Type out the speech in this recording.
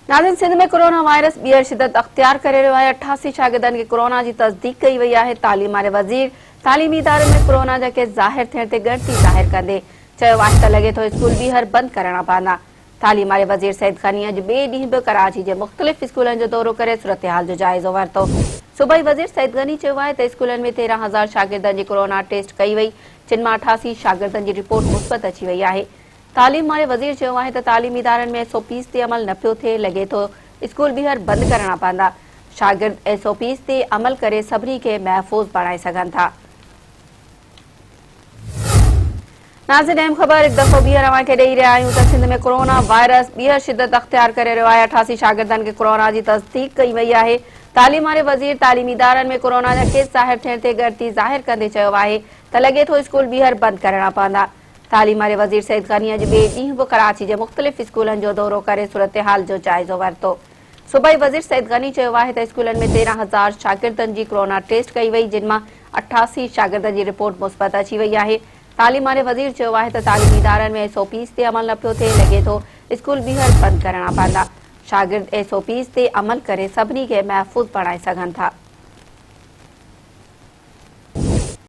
नाज़रीन, सिंध में corona virus ॿीहर शिदत अख्तियार करे रहियो आहे। 88 शागिर्दनि खे कोरोना जी तस्दीक कई वई आहे। तालीम वारे वज़ीर तालीमी इदारनि में कोरोना जा केस ज़ाहिर थियण ते ॻणती ज़ाहिर कंदे चयो आहे त लॻे थो स्कूल ॿीहर बंदि करणा पवंदा। तालीम वारे वज़ीर सईद ग़नी अॼु ॿिए ॾींहुं बि कराची जे मुख़्तलिफ़ स्कूलनि जो दौरो करे सूरतहाल जो जाइज़ो वरितो। सूबाई वज़ीर सईद ग़नी चयो आहे त स्कूलनि में 13,000 शागिर्दनि जी कोरोना टेस्ट कई वई, जिन मां 88 शागिर्दनि जी रिपोर्ट मुस्बत अची वई आहे। तालीम वारे वज़ीर चयो आहे त तालीमी इदारनि में SOPs ते अमल न पियो थिए, लॻे थो स्कूल ॿीहर बंदि करणा पवंदा। शागिर्द SOPs ते अमल करे सभिनी खे महफ़ूज़ बणाए सघनि था। नाज़रीन, अहम ख़बर हिकु दफ़ो ॿीहर अव्हांखे ॾेई रहिया आहियूं त सिंध में कोरोना वायरस ॿीहर शिदत अख्तियार करे रहियो आहे। 88 शागिर्दनि खे कोरोना जी तस्दीक कई वई आहे। तालीम वारे वज़ीर तालीमी इदारनि में कोरोना जा केस ज़ाहिर थियण ते ॻणती ज़ाहिर कंदे चयो आहे त लॻे थो स्कूल ॿीहर बंदि करणा पवंदा। तालीम वारे वज़ीर सईद ग़नी अॼु ॿिए ॾींहुं बि कराची जे मुख़्तलिफ़ स्कूलनि जो दौरो करे सूरतहाल जो जाइज़ो वरितो। सूबाई वज़ीर सईद ग़नी चयो आहे त स्कूलनि में 13,000 शागिर्दनि जी कोरोना टेस्ट कई वई, जिन मां 88 शागिर्दनि जी रिपोर्ट मुस्बत अची वई आहे। तालीम वारे वज़ीर चयो आहे त तालीमी इदारनि में SOPs ते अमल न पियो थिए, लॻे थो स्कूल ॿीहर बंदि करणा पवंदा। शागिर्द SOPs ते अमल करे सभिनी खे महफ़ूज़ बणाए सघनि था।